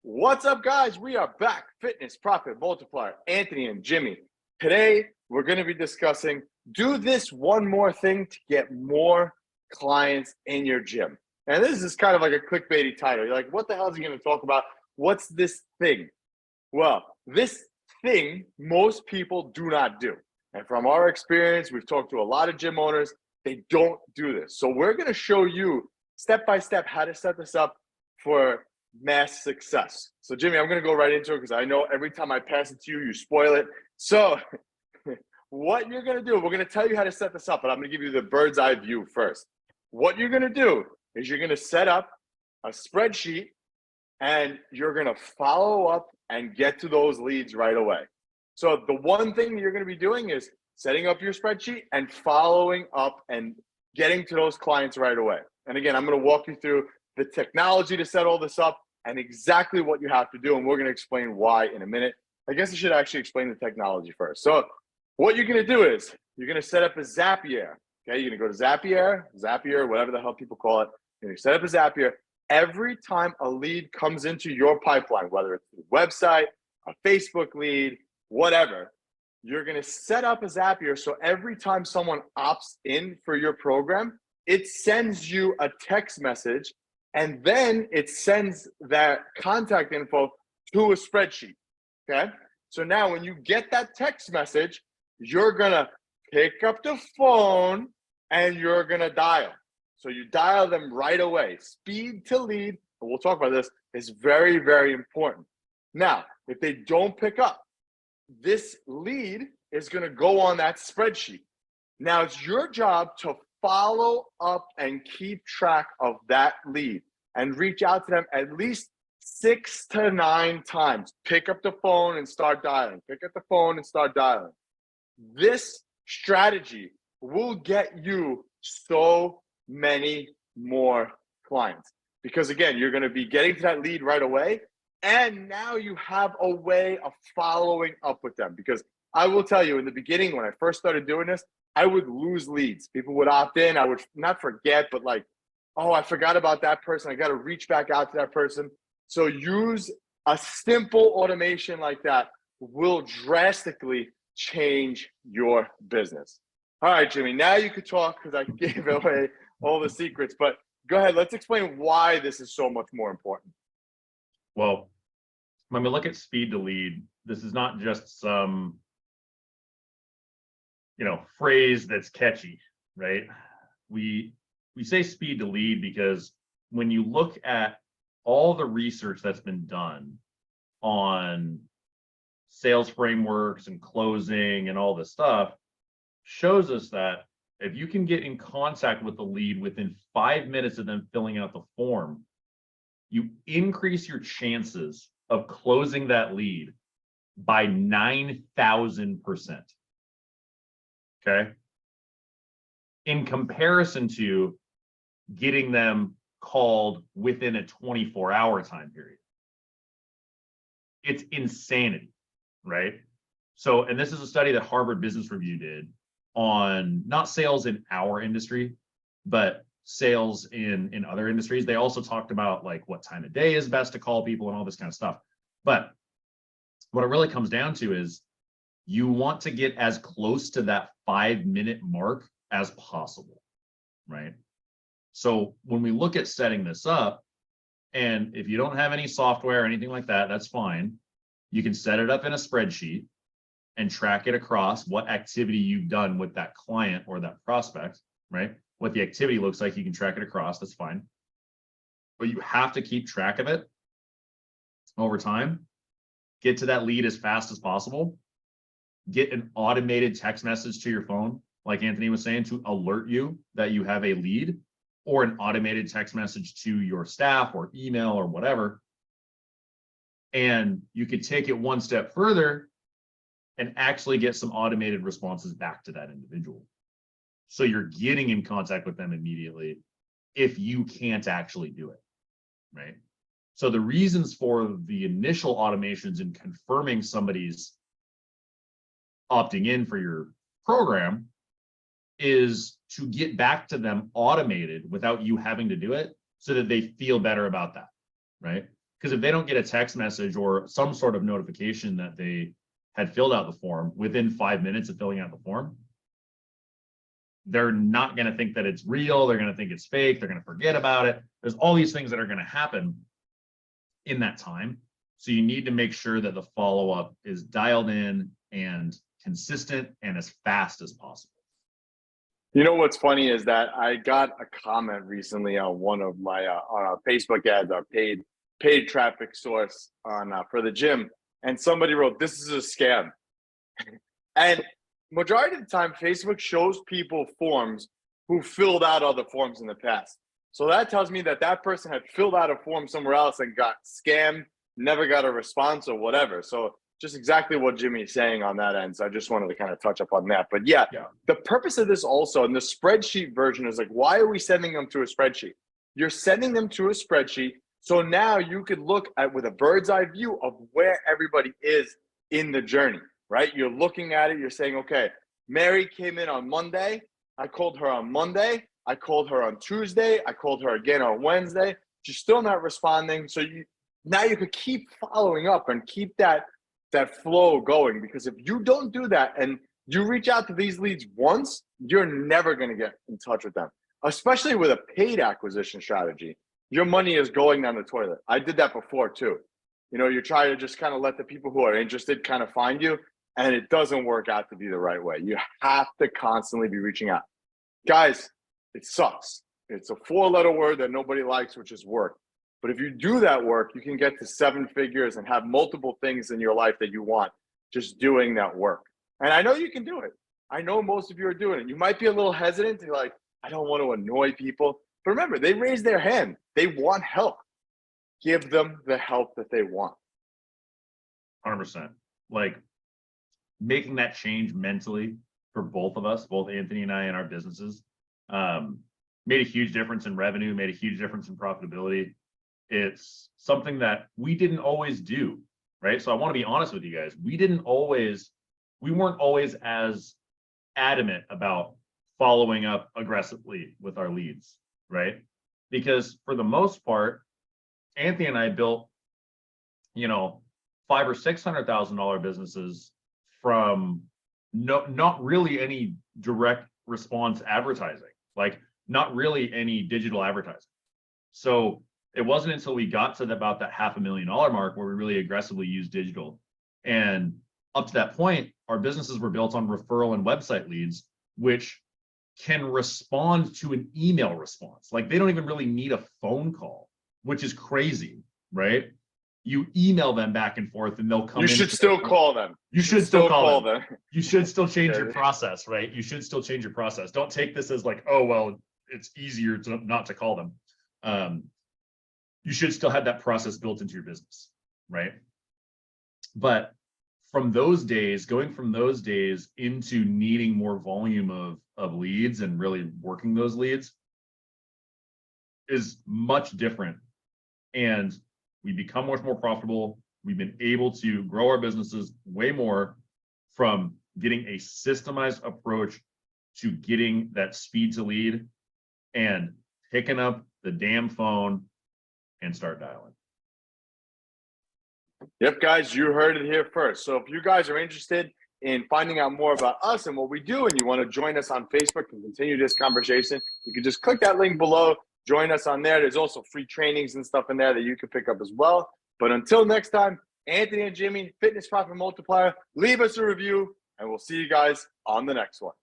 What's up, guys? We are back. Fitness Profit Multiplier, Anthony and Jimmy. Today, we're going to be discussing do this one more thing to get more clients in your gym. And this is kind of like a clickbaity title. You're like, what the hell is he going to talk about? What's this thing? Well, this thing most people do not do. And from our experience, we've talked to a lot of gym owners. They don't do this. So we're going to show you step by step how to set this up for mass success. So Jimmy, I'm going to go right into it because I know every time I pass it to you, you spoil it. So what you're going to do, we're going to tell you how to set this up, but I'm going to give you the bird's eye view first. What you're going to do is you're going to set up a spreadsheet and you're going to follow up and get to those leads right away. So the one thing you're going to be doing is setting up your spreadsheet and following up and getting to those clients right away. And again, I'm going to walk you through the technology to set all this up and exactly what you have to do. And we're going to explain why in a minute. I guess I should actually explain the technology first. So what you're going to do is you're going to set up a Zapier. Okay, you're going to go to Zapier, whatever the hell people call it. You're going to set up a Zapier. Every time a lead comes into your pipeline, whether it's a website, a Facebook lead, whatever, you're going to set up a Zapier. So every time someone opts in for your program, it sends you a text message. And then it sends that contact info to a spreadsheet, okay? So now when you get that text message, you're gonna pick up the phone and you're gonna dial. So you dial them right away. Speed to lead, and we'll talk about this, is very, very important. Now, if they don't pick up, this lead is gonna go on that spreadsheet. Now it's your job to follow up and keep track of that lead and reach out to them at least 6 to 9 times. Pick up the phone and start dialing. Pick up the phone and start dialing. This strategy will get you so many more clients because again, you're going to be getting to that lead right away. And now you have a way of following up with them because I will tell you in the beginning, when I first started doing this, I would lose leads. People would opt in. I would not forget, but like, oh, I forgot about that person. I got to reach back out to that person. So use a simple automation like that will drastically change your business. All right, Jimmy, now you could talk because I gave away all the secrets, but go ahead. Let's explain why this is so much more important. Well, when we look at speed to lead, this is not just some phrase that's catchy, right? We say speed to lead because when you look at all the research that's been done on sales frameworks and closing and all this stuff shows us that if you can get in contact with the lead within 5 minutes of them filling out the form, you increase your chances of closing that lead by 9,000%. Okay. In comparison to getting them called within a 24-hour time period. It's insanity, right? So, and this is a study that Harvard Business Review did on not sales in our industry, but sales in other industries. They also talked about like what time of day is best to call people and all this kind of stuff. But what it really comes down to is you want to get as close to that 5-minute mark as possible, right? So when we look at setting this up, and if you don't have any software or anything like that, that's fine. You can set it up in a spreadsheet and track it across what activity you've done with that client or that prospect, right? What the activity looks like, you can track it across, that's fine. But you have to keep track of it over time. Get to that lead as fast as possible. Get an automated text message to your phone, like Anthony was saying, to alert you that you have a lead, or an automated text message to your staff or email or whatever. And you could take it one step further and actually get some automated responses back to that individual. So you're getting in contact with them immediately if you can't actually do it, right? So the reasons for the initial automations and confirming somebody's opting in for your program is to get back to them automated without you having to do it so that they feel better about that, right? Because if they don't get a text message or some sort of notification that they had filled out the form within 5 minutes of filling out the form, they're not going to think that it's real. They're going to think it's fake. They're going to forget about it. There's all these things that are going to happen in that time. So you need to make sure that the follow-up is dialed in and consistent and as fast as possible. You know what's funny is that I got a comment recently on one of my Facebook ads, our paid traffic source on for the gym, and somebody wrote, "This is a scam." And majority of the time, Facebook shows people forms who filled out other forms in the past. So that tells me that that person had filled out a form somewhere else and got scammed, never got a response or whatever. So just exactly what Jimmy's saying on that end. So I just wanted to kind of touch up on that. But yeah, the purpose of this also, and the spreadsheet version is like, why are we sending them to a spreadsheet? You're sending them to a spreadsheet. So now you could look at with a bird's eye view of where everybody is in the journey, right? You're looking at it. You're saying, okay, Mary came in on Monday. I called her on Monday. I called her on Tuesday. I called her again on Wednesday. She's still not responding. So now you could keep following up and keep that flow going, because if you don't do that and you reach out to these leads once, you're never going to get in touch with them, especially with a paid acquisition strategy. Your money is going down the toilet. I did that before too. You know, you try to just kind of let the people who are interested kind of find you, and it doesn't work out to be the right way. You have to constantly be reaching out. Guys, it sucks. It's a 4-letter word that nobody likes, which is work. But if you do that work, you can get to 7 figures and have multiple things in your life that you want just doing that work. And I know you can do it. I know most of you are doing it. You might be a little hesitant to like, I don't want to annoy people. But remember, they raised their hand. They want help. Give them the help that they want. 100%. Like making that change mentally for both of us, both Anthony and I in our businesses, made a huge difference in revenue, made a huge difference in profitability. It's something that we didn't always do, right? So I want to be honest with you guys. We weren't always as adamant about following up aggressively with our leads, right? Because for the most part, Anthony and I built, $500,000 or $600,000 businesses from not really any direct response advertising, like not really any digital advertising. So it wasn't until we got to about that $500,000 mark where we really aggressively used digital. And up to that point, our businesses were built on referral and website leads, which can respond to an email response. Like they don't even really need a phone call, which is crazy, right? You email them back and forth and they'll come in. You should still call them. You should still call them. You should still change your process, right? You should still change your process. Don't take this as like, oh, well, it's easier to not to call them. You should still have that process built into your business, right? But from those days, going from those days into needing more volume of leads and really working those leads is much different. And we become much more profitable. We've been able to grow our businesses way more from getting a systemized approach to getting that speed to lead and picking up the damn phone and start dialing. Yep, guys, you heard it here first. So if you guys are interested in finding out more about us and what we do, and you want to join us on Facebook and continue this conversation, you can just click that link below, join us on there. There's also free trainings and stuff in there that you can pick up as well. But until next time, Anthony and Jimmy, Fitness Profit Multiplier, leave us a review, and we'll see you guys on the next one.